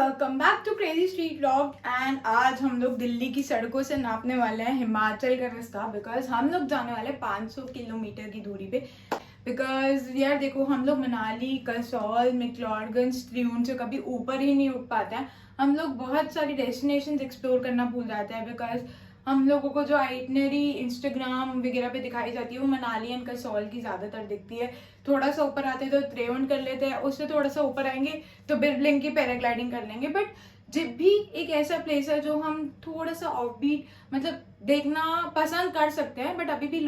Welcome back to crazy street vlog. And आज हम लोग दिल्ली की सड़कों से नापने वाले हैं हिमाचल का रास्ता, बिकॉज हम लोग जाने वाले हैं 500 किलोमीटर की दूरी पे। बिकॉज यार देखो, हम लोग मनाली, कसौल, मैक्लोडगंज, त्रिउंड से कभी ऊपर ही नहीं उठ पाते हैं। हम लोग बहुत सारी डेस्टिनेशंस एक्सप्लोर करना भूल जाते हैं, बिकॉज हम लोगों को जो आइटनरी इंस्टाग्राम वगैरह पे दिखाई जाती है वो मनाली एंड कसौल की ज़्यादातर दिखती है। थोड़ा सा ऊपर आते तो त्रिउंड कर लेते हैं, उससे थोड़ा सा ऊपर आएंगे तो बिरबलिंग की पैराग्लाइडिंग कर लेंगे। बट जब भी एक ऐसा प्लेस है जो हम थोड़ा सा ऑफबीट मतलब देखना पसंद कर सकते हैं, बट अभी भी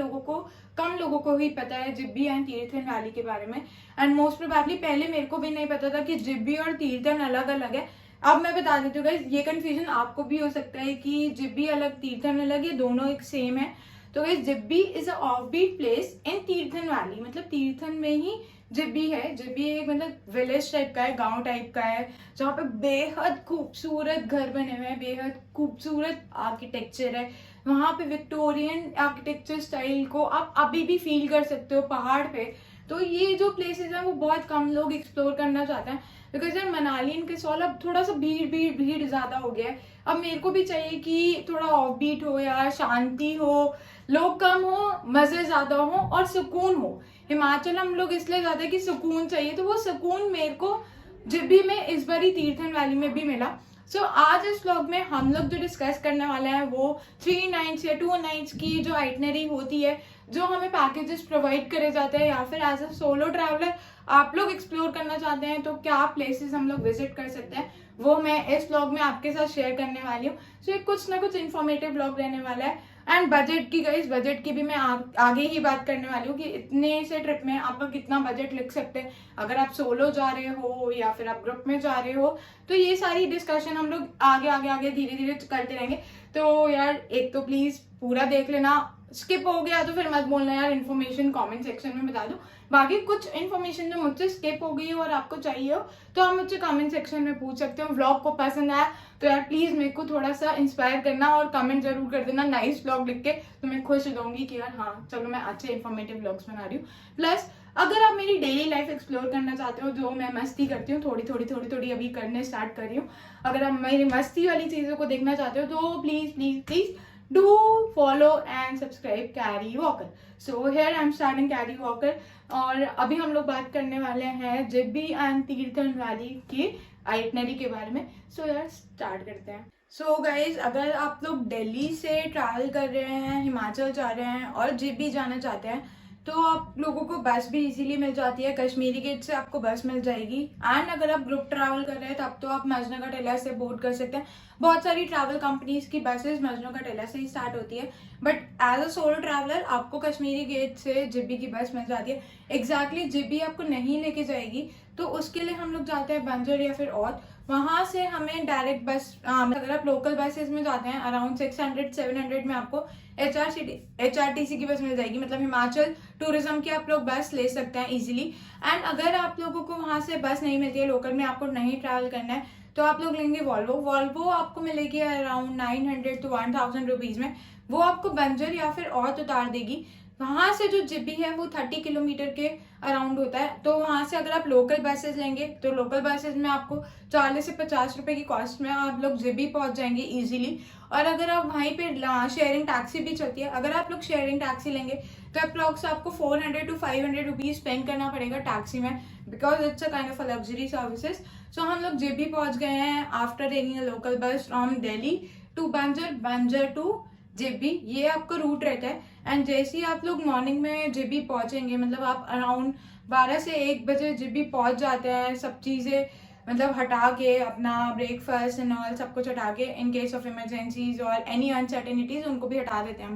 कम लोगों को ही पता है जिब्बी एंड तीर्थन वैली के बारे में। एंड मोस्ट प्रोबेबली पहले मेरे को भी नहीं पता था कि जिब्बी और तीर्थन अलग अलग है। अब मैं बता देती हूँ गाइस, ये कंफ्यूजन आपको भी हो सकता है कि जिब्बी अलग तीर्थन अलग, ये दोनों एक सेम है। तो guys, Jibby is a offbeat place in Tirthan valley, मतलब तीर्थन में ही जिब्बी है। जिब्बी एक मतलब विलेज टाइप का है, गांव टाइप का है, जहाँ पे बेहद खूबसूरत घर बने हुए हैं, बेहद खूबसूरत आर्किटेक्चर है। वहां पे विक्टोरियन आर्किटेक्चर स्टाइल को आप अभी भी फील कर सकते हो पहाड़ पे। तो ये जो प्लेसेस हैं वो बहुत कम लोग एक्सप्लोर करना चाहते हैं, बिकॉज यार मनाली एंड कसौल अब थोड़ा सा भीड़ भीड़ भीड़ ज्यादा हो गया है। अब मेरे को भी चाहिए कि थोड़ा ऑफ बीट हो यार, शांति हो, लोग कम हो, मजे ज्यादा हो और सुकून हो। हिमाचल हम लोग इसलिए जाते हैं कि सुकून चाहिए, तो वो सुकून मेरे को जिब्बी में इस बारी तीर्थन वैली में भी मिला। सो आज इस व्लॉग में हम लोग जो डिस्कस करने वाले हैं वो 3 नाइट्स या 2 नाइट्स की जो आइटनरी होती है, जो हमें पैकेजेस प्रोवाइड करे जाते हैं, या फिर एज अ सोलो ट्रैवलर आप लोग एक्सप्लोर करना चाहते हैं तो क्या प्लेसेस हम लोग विजिट कर सकते हैं, वो मैं इस व्लॉग में आपके साथ शेयर करने वाली हूँ। सो ये कुछ ना कुछ इन्फॉर्मेटिव व्लॉग रहने वाला है। एंड बजट की गाइस, बजट की भी मैं आगे ही बात करने वाली हूँ कि इतने से ट्रिप में आपका कितना बजट लग सकते हैं, अगर आप सोलो जा रहे हो या फिर आप ग्रुप में जा रहे हो। तो ये सारी डिस्कशन हम लोग आगे आगे आगे धीरे धीरे करते रहेंगे। तो यार एक तो प्लीज पूरा देख लेना, स्किप हो गया तो फिर मत बोलना यार, इन्फॉर्मेशन कमेंट सेक्शन में बता दो। बाकी कुछ इन्फॉर्मेशन जो मुझसे स्किप हो गई हो और आपको चाहिए हो तो आप मुझसे कमेंट सेक्शन में पूछ सकते हो। व्लॉग को पसंद आया तो यार प्लीज मेरे को थोड़ा सा इंस्पायर करना और कमेंट जरूर कर देना नाइस व्लॉग लिख के, तो मैं खुश हो जाऊंगी कि यार हाँ चलो मैं अच्छे इन्फॉर्मेटिव व्लॉग्स बना रही हूँ। प्लस अगर आप मेरी डेली लाइफ एक्सप्लोर करना चाहते हो, जो मैं मस्ती करती हूँ थोड़ी थोड़ी थोड़ी थोड़ी अभी करने स्टार्ट कर रही हूँ, अगर आप मेरी मस्ती वाली चीजों को देखना चाहते हो तो please please please do follow and subscribe Carry Walker. So here I'm starting Carry Walker और अभी हम लोग बात करने वाले हैं जिब्बी एंड तीर्थन वैली की आइटनरी के बारे में। सो यार स्टार्ट करते हैं। सो गाइज, अगर आप लोग दिल्ली से ट्रैवल कर रहे हैं, हिमाचल जा रहे हैं और जिब्बी जाना चाहते हैं तो आप लोगों को बस भी इजीली मिल जाती है। कश्मीरी गेट से आपको बस मिल जाएगी। एंड अगर आप ग्रुप ट्रैवल कर रहे हैं तब तो आप मजनू का टेला से बोर्ड कर सकते हैं। बहुत सारी ट्रैवल कंपनीज की बसेस मजनू का टेला से ही स्टार्ट होती है, but as a solo traveller आपको कश्मीरी गेट से जिब्बी की बस मिल जाती है। एग्जैक्टली जिब्बी आपको नहीं लेके जाएगी, तो उसके लिए हम लोग जाते हैं बंजर या फिर और वहां से हमें डायरेक्ट बस अगर आप लोकल बसेस में जाते हैं अराउंड 600-700 में आपको HRTC की बस मिल जाएगी, मतलब हिमाचल टूरिज्म की आप लोग बस ले सकते हैं इजीली। एंड अगर आप लोगों को वहां से बस नहीं मिलती है, लोकल में आपको नहीं ट्रैवल करना है, तो आप लोग लेंगे वॉल्वो आपको मिलेगी अराउंड 900 to 1000 रुपीज में। वो आपको बंजर या फिर और उतार देगी। वहां से जो जिब्बी है वो 30 किलोमीटर के अराउंड होता है। तो वहां से अगर आप लोकल बसेस लेंगे तो लोकल बसेस में आपको 40 से 50 रुपए की कॉस्ट में आप लोग जिब्बी पहुंच जाएंगे इजीली। और अगर आप वहीं पे शेयरिंग टैक्सी भी चलती है, अगर आप लोग शेयरिंग टैक्सी लेंगे तो अप्रॉक्स आपको 400 to 500 रुपीज स्पेंड करना पड़ेगा टैक्सी में, because it's a kind of a luxury services. So हम लोग जिब्बी पहुंच गए हैं after taking a local bus from Delhi to Banjar to Jibhi, ये आपका रूट रहता है। एंड जैसे ही आप लोग मॉर्निंग में जिब्बी पहुंचेंगे, मतलब आप अराउंड 12 से 1 बजे जिब्बी पहुंच जाते हैं, सब चीजें मतलब हटा के, अपना ब्रेकफास्ट एंड ऑल सब कुछ हटा के, इन केस ऑफ इमरजेंसीज और एनी अनसर्टेनिटीज उनको भी हटा देते हैं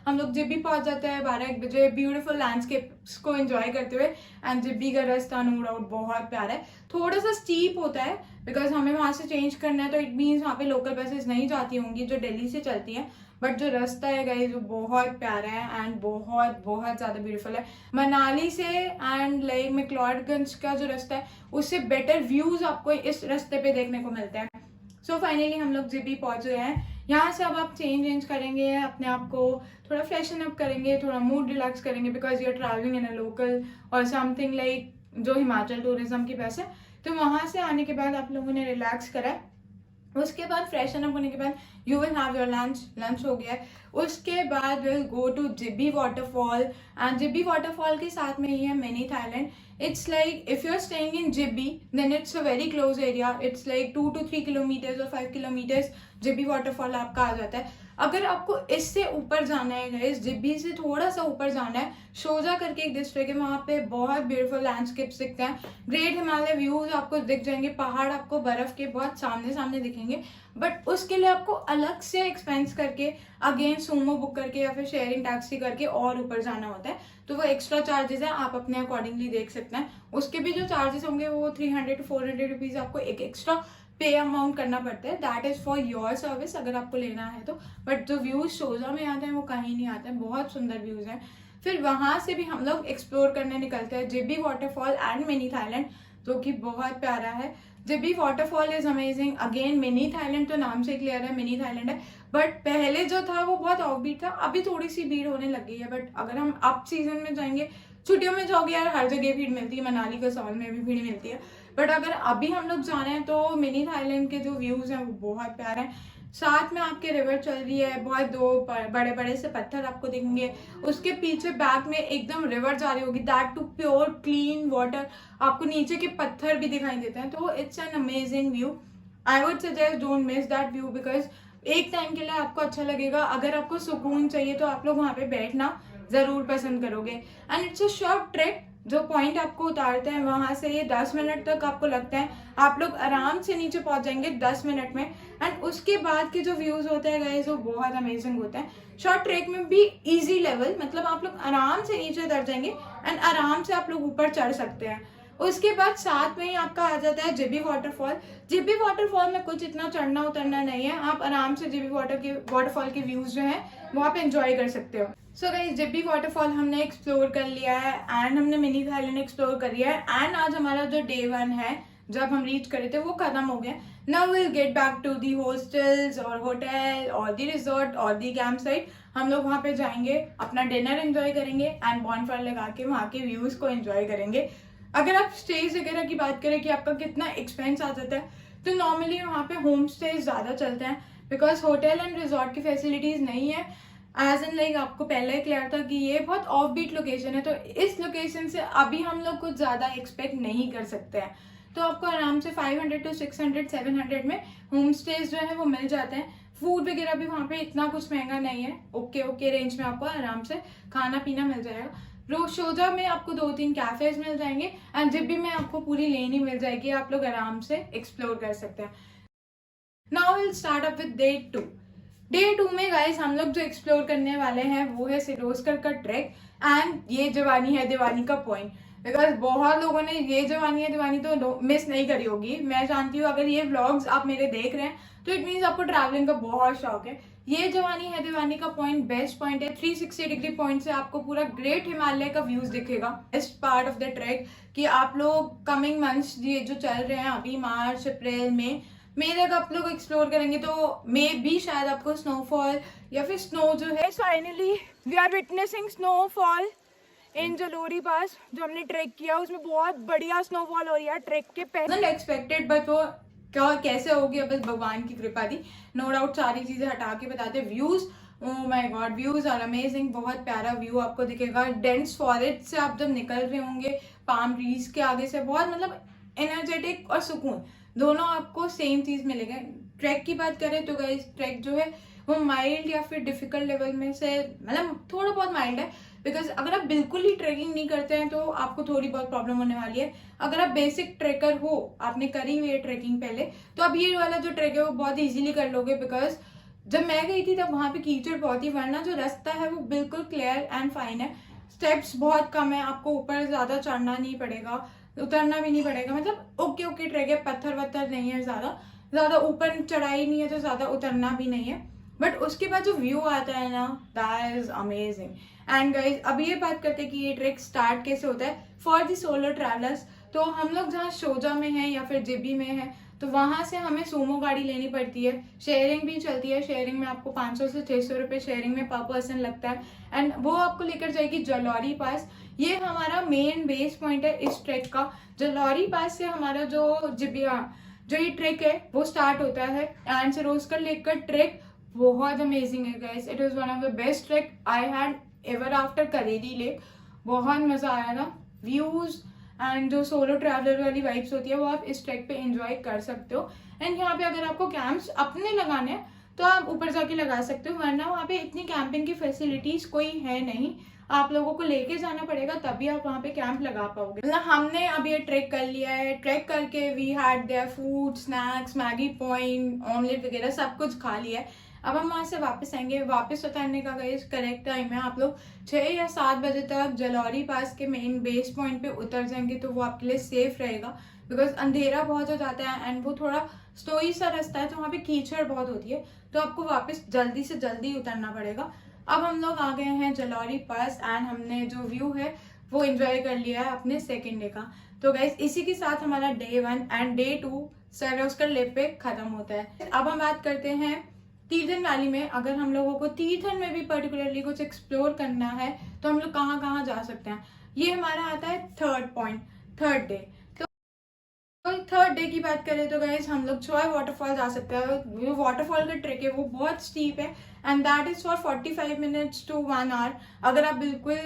हम लोग जिब्बी पहुंच जाते हैं 12-1 बजे ब्यूटीफुल लैंडस्केप्स को एंजॉय करते हुए। एंड जिब्बी का रास्ता नो डाउट बहुत प्यारा है, थोड़ा सा स्टीप होता है बिकॉज हमें वहां से चेंज करना है, तो इट मीन्स वहाँ पे लोकल बसेस नहीं जाती होंगी जो दिल्ली से चलती हैं। बट जो रास्ता है गाइस वो बहुत प्यारा है एंड बहुत बहुत ज्यादा ब्यूटीफुल है। मनाली से एंड लाइक मैक्लोडगंज का जो रास्ता है उससे बेटर व्यूज आपको इस रास्ते पे देखने को मिलते हैं। सो फाइनली हम लोग जिब्बी पहुंच गए हैं। यहाँ से अब आप चेंज करेंगे, अपने आप को थोड़ा फ्रेशन अप करेंगे, थोड़ा मूड रिलैक्स करेंगे, because you are travelling in a local or something like जो हिमाचल टूरिज्म की बस है। तो वहां से आने के बाद आप लोगों ने रिलैक्स करा, उसके बाद फ्रेशन अप होने के बाद you will have your lunch हो गया है। उसके बाद will go to Jibhi waterfall, and Jibhi waterfall के साथ में ही है mini Thailand. It's like if you are staying in Jibhi then it's a very close area, it's like 2 to 3 kilometres और 5 किलोमीटर्स जिब्बी वाटरफॉल आपका आ जाता है। अगर आपको इससे ऊपर जाना है गाइस, जिब्बी से थोड़ा सा ऊपर जाना है, शोजा करके एक डिस्ट्रिक्ट है, वहाँ पे बहुत ब्यूटीफुल लैंडस्केप्स दिखते हैं, ग्रेट हिमालय व्यूज आपको दिख जाएंगे, पहाड़ आपको बर्फ के बहुत सामने सामने दिखेंगे। बट उसके लिए आपको अलग से एक्सपेंस करके अगेन सूमो बुक करके या फिर शेयरिंग टैक्सी करके और ऊपर जाना होता है, तो वो एक्स्ट्रा चार्जेस है, आप अपने अकॉर्डिंगली देख सकते हैं। उसके भी जो चार्जेस होंगे वो 300 to 400 रुपीज आपको एक एक्स्ट्रा पे अमाउंट करना पड़ता है, that is for your service अगर आपको लेना है तो। बट जो व्यूज शोजा में आते हैं वो कहीं नहीं आते हैं, बहुत सुंदर व्यूज हैं। फिर वहां से भी हम लोग एक्सप्लोर करने निकलते हैं Jibby waterfall and mini Thailand, जो कि बहुत प्यारा है। Jibby waterfall is amazing, again mini Thailand तो नाम से क्लियर है मिनी थाईलैंड है, बट पहले जो था वो बहुत ऑफ बीट था, अभी थोड़ी सी भीड़ होने लगी है। बट अगर हम अप सीजन में जाएंगे, छुट्टियों में जाओगे यार हर जगह भीड़ मिलती है, मनाली कसौल में भी भीड़ मिलती है, बट अगर अभी हम लोग जा रहे हैं तो मिनी थाईलैंड के जो व्यूज हैं वो बहुत प्यारे हैं। साथ में आपके रिवर चल रही है, बहुत दो बड़े बड़े से पत्थर आपको दिखेंगे, उसके पीछे बैक में एकदम रिवर जा रही होगी, that to pure clean water, आपको नीचे के पत्थर भी दिखाई देते हैं, तो it's an amazing view. I would suggest don't miss that view, because एक टाइम के लिए आपको अच्छा लगेगा। अगर आपको सुकून चाहिए तो आप लोग वहां पे बैठना जरूर पसंद करोगे। And it's a short track, जो पॉइंट आपको उतारते हैं वहां से ये 10 मिनट तक आपको लगता है, आप लोग आराम से नीचे पहुंच जाएंगे 10 मिनट में। एंड उसके बाद के जो व्यूज होते हैं गाइस वो बहुत अमेजिंग होते हैं। शॉर्ट ट्रैक में भी इजी लेवल, मतलब आप लोग आराम से नीचे उतर जाएंगे एंड आराम से आप लोग ऊपर चढ़ सकते हैं। उसके बाद साथ में ही आपका आ जाता है जिब्बी वाटरफॉल। जिब्बी वाटरफॉल में कुछ इतना चढ़ना उतरना नहीं है, आप आराम से जिब्बी वाटरफॉल के व्यूज जो है वो आप एंजॉय कर सकते हो। सो गाइस जिब्बी वाटरफॉल हमने एक्सप्लोर कर लिया है एंड हमने मिनी थाईलैंड एक्सप्लोर कर लिया है, एंड आज हमारा जो डे 1 है जब हम रीच करे थे वो खत्म हो गया। Now will get back to the hostels or hotel or the resort और दी कैंप साइट। हम लोग वहाँ पे जाएंगे, अपना डिनर एंजॉय करेंगे एंड बॉनफायर लगा के वहाँ के व्यूज को एंजॉय करेंगे। अगर आप स्टेज वगैरह की बात करें कि आपका कितना एक्सपेंस आ जाता है, तो नॉर्मली वहाँ पे होम स्टे ज़्यादा चलते हैं, बिकॉज होटल एंड रिजॉर्ट की फैसिलिटीज़ नहीं है। एज एन लाइक आपको पहले क्लियर था कि ये बहुत ऑफ बीट लोकेशन है, तो इस लोकेशन से अभी हम लोग कुछ ज़्यादा एक्सपेक्ट नहीं कर सकते हैं। तो आपको आराम से 500 to 600 700 में होम स्टेज जो है वो मिल जाते हैं। फूड वगैरह भी वहाँ पे इतना कुछ महंगा नहीं है, ओके रेंज में आपको आराम से खाना पीना मिल जाएगा। शोजा में आपको 2-3 कैफेज मिल जाएंगे एंड जिब्बी में आपको पूरी लेन ही मिल जाएगी, आप लोग आराम से एक्सप्लोर कर सकते हैं। Now will start up with day 2 में गाइस हम लोग जो एक्सप्लोर करने वाले हैं वो है सिरोस्कर का ट्रैक एंड ये जवानी है दीवानी का पॉइंट। बिकॉज बहुत लोगों ने ये जवानी है दीवानी तो मिस नहीं करी होगी, मैं जानती हूँ। अगर ये व्लॉग्स आप मेरे देख रहे हैं तो इट मीन्स आपको ट्रैवलिंग का बहुत शौक है। ये जवानी है दीवानी का पॉइंट बेस्ट पॉइंट है, 360 डिग्री पॉइंट से आपको पूरा ग्रेट हिमालय का व्यूज दिखेगा। Best part of the track कि आप लोग कमिंग मंथ्स ये जो चल रहे हैं अभी मार्च अप्रैल मई तक आप लोग एक्सप्लोर करेंगे, तो मे भी शायद आपको स्नोफॉल या फिर स्नो जो है। Finally we are witnessing snowfall in Jalori pass, जो हमने ट्रैक किया उसमें बहुत बढ़िया स्नोफॉल हो रही है ट्रैक के पहले एक्सपेक्टेड, बट वो क्या कैसे होगी बस भगवान की कृपा थी। नो डाउट सारी चीजें हटा के बताते views, oh my God views are amazing, बहुत प्यारा व्यू आपको दिखेगा। डेंस फॉरेस्ट से आप जब निकल रहे होंगे पाम ट्रीज के आगे से, बहुत मतलब एनर्जेटिक और सुकून दोनों आपको सेम चीज मिलेगा। ट्रैक की बात करें तो गाइस ट्रैक जो है वो माइल्ड या फिर डिफिकल्ट लेवल में से मतलब थोड़ा बहुत माइल्ड है, बिकॉज अगर आप बिल्कुल ही ट्रैकिंग नहीं करते हैं तो आपको थोड़ी बहुत प्रॉब्लम होने वाली है। अगर आप बेसिक ट्रेकर हो, आपने करी हुई है ट्रैकिंग पहले, तो अब ये वाला जो ट्रैक है वो बहुत इजीली कर लोगे। बिकॉज जब मैं गई थी तब वहां पे कीचड़ बहुत ही, वरना जो रास्ता है वो बिल्कुल क्लियर एंड फाइन है। स्टेप्स बहुत कम है, आपको ऊपर ज्यादा चढ़ना नहीं पड़ेगा, उतरना भी नहीं पड़ेगा, मतलब ओके ट्रैक है, पत्थर वत्थर नहीं है, ज्यादा ऊपर चढ़ाई नहीं है तो ज्यादा उतरना भी नहीं है। बट उसके बाद जो व्यू आता है ना, that is amazing. And guys अब ये बात करते हैं कि ये ट्रैक स्टार्ट कैसे होता है फॉर दी सोलो ट्रैवलर्स। तो हम लोग जहाँ शोजा में है या फिर जिब्बी में है तो वहाँ से हमें सूमो गाड़ी लेनी पड़ती है। शेयरिंग भी चलती है, शेयरिंग में आपको 500 से 600 रुपये शेयरिंग में पर पर्सन लगता है एंड वो आपको लेकर जाएगी जलौरी पास। ये हमारा मेन बेस पॉइंट है इस ट्रैक का। जलौरी पास से हमारा जो ये ट्रैक है वो स्टार्ट होता है एंड सिरोस्कर लेक का ट्रैक बहुत अमेजिंग है guys. It is one of the best track I had ever after Kareri lake. बहुत मजा आया था। व्यूज एंड जो सोलो ट्रैवलर वाली वाइब्स होती है वो आप इस ट्रैक पे एंजॉय कर सकते हो। एंड यहाँ पे अगर आपको कैंप्स अपने लगाने हैं तो आप ऊपर जाके लगा सकते हो, वरना वहाँ पे इतनी कैंपिंग की फैसिलिटीज कोई है नहीं। आप लोगों को लेके जाना पड़ेगा तभी आप वहाँ पे कैंप लगा पाओगे। मतलब हमने अब ये ट्रैक कर लिया है। ट्रैक करके we had there food, snacks, Maggi point, omelette वगैरह सब कुछ खा लिया है। अब हम वहाँ से वापस आएंगे। वापस उतरने का गाइस करेक्ट टाइम है, आप लोग 6 या 7 बजे तक जलौरी पास के मेन बेस पॉइंट पे उतर जाएंगे तो वो आपके लिए सेफ रहेगा। बिकॉज अंधेरा बहुत हो जाता है एंड वो थोड़ा स्लोई सा रास्ता है तो वहाँ पे कीचड़ बहुत होती है, तो आपको वापस जल्दी से जल्दी उतरना पड़ेगा। अब हम लोग आ गए हैं जलौरी पास एंड हमने जो व्यू है वो एंजॉय कर लिया है अपने सेकेंड डे का। तो गाइस इसी के साथ हमारा डे 1 एंड डे 2 सिरोस्कर लेक पे खत्म होता है। अब हम बात करते हैं तीर्थन वैली में। अगर हम लोगों को तीर्थन में भी पर्टिकुलरली कुछ एक्सप्लोर करना है तो हम लोग कहाँ कहाँ जा सकते हैं। ये हमारा आता है थर्ड पॉइंट, थर्ड डे। तो थर्ड डे की बात करें तो गाइस हम लोग चॉय वाटरफॉल जा सकते हैं। जो वाटरफॉल का ट्रेक है वो बहुत स्टीप है and that is for 45 minutes to 1 hour. अगर आप बिल्कुल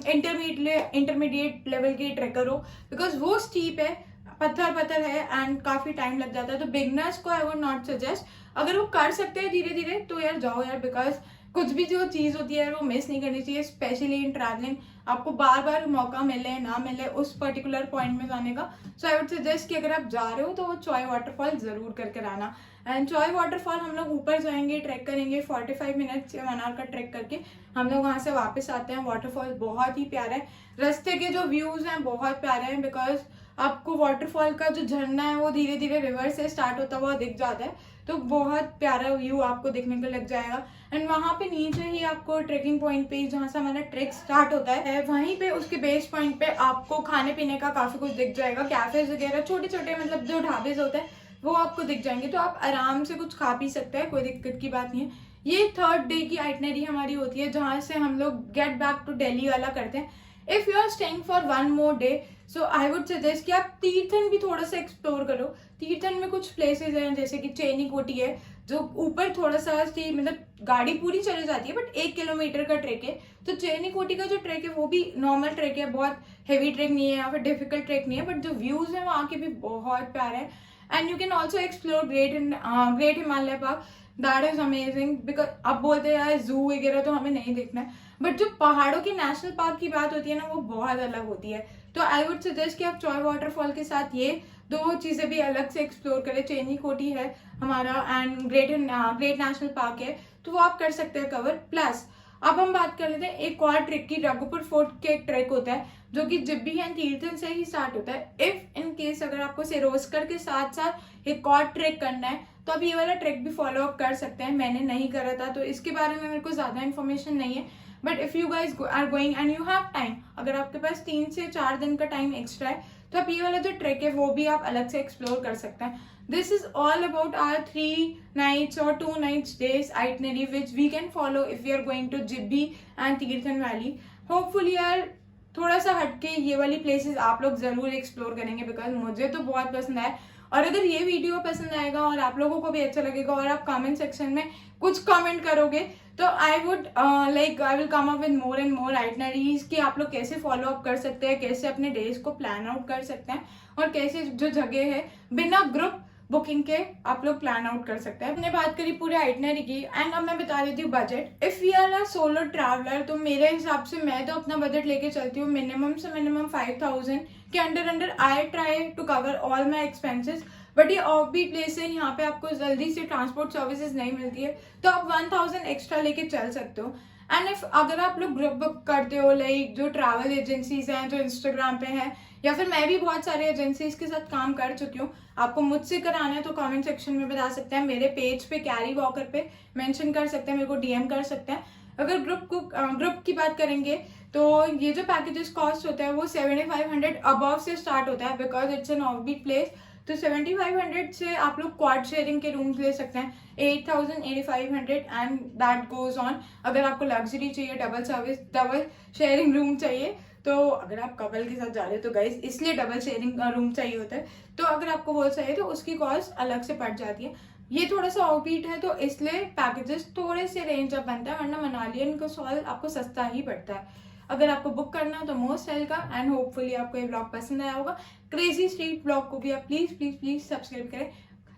इंटरमीडिएट लेवल के ट्रेकर हो, बिकॉज वो स्टीप है, पत्थर है एंड काफी टाइम लग जाता है। तो बिगनर्स को आई वुड नॉट सजेस्ट। अगर वो कर सकते हैं धीरे धीरे तो यार जाओ यार, बिकॉज कुछ भी जो चीज होती है वो मिस नहीं करनी चाहिए, स्पेशली इन ट्रैवलिंग। आपको बार बार मौका मिले ना मिले उस पर्टिकुलर पॉइंट में जाने का, सो आई वुड सजेस्ट कि अगर आप जा रहे हो तो वो चॉय वाटरफॉल जरूर करके आना। एंड चॉय वाटरफॉल हम लोग ऊपर जाएंगे, ट्रैक करेंगे 45 मिनट से 1 आवर का ट्रैक करके हम लोग वहां से वापस आते हैं। वाटरफॉल बहुत ही प्यारा है, रास्ते के जो व्यूज हैं बहुत प्यारे हैं, बिकॉज आपको वाटरफॉल का जो झरना है वो धीरे धीरे रिवर से स्टार्ट होता हुआ दिख जाता है, तो बहुत प्यारा व्यू आपको देखने को लग जाएगा। एंड वहां पे नीचे ही आपको ट्रेकिंग पॉइंट पे जहाँ से हमारा ट्रेक स्टार्ट होता है वहीं पे उसके बेस पॉइंट पे आपको खाने पीने का काफी कुछ दिख जाएगा। कैफेज वगैरह छोटे छोटे मतलब जो ढाबेज होते हैं वो आपको दिख जाएंगे, तो आप आराम से कुछ खा पी सकते हैं, कोई दिक्कत की बात नहीं है। ये थर्ड डे की आइटनरी हमारी होती है जहाँ से हम लोग गेट बैक टू दिल्ली वाला करते हैं। If you are staying for 1 more day so I would suggest कि आप तीर्थन भी थोड़ा सा एक्सप्लोर करो। तीर्थन में कुछ प्लेसेस हैं जैसे कि चेनी कोटी है जो ऊपर थोड़ा सा मतलब गाड़ी पूरी चली जाती है बट 1 किलोमीटर का ट्रेक है। तो चेनी कोटी का जो ट्रेक है वो भी नॉर्मल ट्रेक है, बहुत हेवी ट्रेक नहीं है या फिर डिफिकल्ट ट्रेक नहीं है, बट जो व्यूज है वहाँ के भी बहुत प्यारे हैं। And you can also explore great Himalaya park, that is amazing. Because अब बोलते हैं जू वगैरह तो हमें नहीं देखना है, बट जो पहाड़ों के नेशनल पार्क की बात होती है ना वो बहुत अलग होती है। तो आई वुड सजेस्ट कि आप चॉय वाटरफॉल के साथ ये 2 चीजें भी अलग से एक्सप्लोर करें। चेनी कोटी है हमारा एंड ग्रेट नेशनल पार्क है, तो वो आप कर सकते हैं कवर। प्लस अब हम बात कर लेते हैं एक और ट्रेक की। रघुपुर फोर्ट के एक ट्रेक होता है जो कि जिब्बी एंड तीर्थन से ही स्टार्ट होता है। इफ इन केस अगर आपको सिरोस्कर के साथ साथ एक और ट्रेक करना है तो आप ये वाला ट्रेक भी फॉलो अप कर सकते हैं। मैंने नहीं करा था तो इसके बारे में मेरे को ज्यादा इन्फॉर्मेशन नहीं है, but if you guys are going and you have time, अगर आपके पास 3 से 4 दिन का टाइम एक्स्ट्रा है तो आप ये वाला जो ट्रेक है वो भी आप अलग से एक्सप्लोर कर सकते हैं। This is all about our 3 nights or 2 nights days itinerary which we can follow if we are going to Jibby and Tirthan valley. Hopefully यार थोड़ा सा हटके ये वाली प्लेसेस आप लोग जरूर एक्सप्लोर करेंगे, बिकॉज मुझे तो बहुत पसंद आया। और अगर ये वीडियो पसंद आएगा और आप लोगों को भी अच्छा लगेगा और आप कमेंट सेक्शन में कुछ कमेंट करोगे तो I will come up with more and more itineraries कि आप लोग कैसे फॉलो अप कर सकते हैं, कैसे अपने डेज को प्लान आउट कर सकते हैं और कैसे जो जगह है बिना ग्रुप बुकिंग के आप लोग प्लान आउट कर सकते हैं। हमने बात करी पूरे आइटनरी की एंड अब मैं बता देती हूँ budget. If we are a solo traveller तो मेरे हिसाब से मैं तो अपना बजट लेके चलती हूँ मिनिमम से मिनिमम 5000 के under I try to cover all my expenses. But ये ऑफ भी प्लेस है, यहाँ पे आपको जल्दी से ट्रांसपोर्ट सर्विसेज नहीं मिलती है तो आप 1000 एक्स्ट्रा लेके चल सकते हो। एंड इफ अगर आप लोग ग्रुप बुक करते हो लाइक जो ट्रैवल एजेंसीज हैं जो इंस्टाग्राम पे हैं या फिर मैं भी बहुत सारे एजेंसीज के साथ काम कर चुकी हूँ, आपको मुझसे कराना है तो कमेंट सेक्शन में बता सकते हैं, मेरे पेज पे कैरी वॉकर पे मेंशन कर सकते हैं, मेरे को डीएम कर सकते हैं। अगर ग्रुप की बात करेंगे तो ये जो पैकेजेस कॉस्ट होता है वो 7500 अबव से स्टार्ट होता है because it's an off beat place. तो 7500 से आप लोग क्वाड शेयरिंग के रूम्स ले सकते हैं 8000 8500 एंड दैट गोज ऑन। अगर आपको लग्जरी चाहिए, डबल शेयरिंग रूम चाहिए, तो अगर आप कपल के साथ जा रहे हो तो गाइस इसलिए डबल शेयरिंग रूम चाहिए होता है। तो अगर आपको वो चाहिए तो उसकी कॉस्ट अलग से पड़ जाती है। ये थोड़ा सा ऑफबीट है तो इसलिए पैकेजेस थोड़े से रेंज अप बनता है, वरना मनालियन का सॉल आपको सस्ता ही पड़ता है। अगर आपको बुक करना हो तो मोस्ट वेलकम एंड होपफुली आपको ये ब्लॉग पसंद आया होगा। क्रेजी स्ट्रीट ब्लॉग को भी आप प्लीज प्लीज प्लीज सब्सक्राइब करें।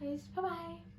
Bye bye.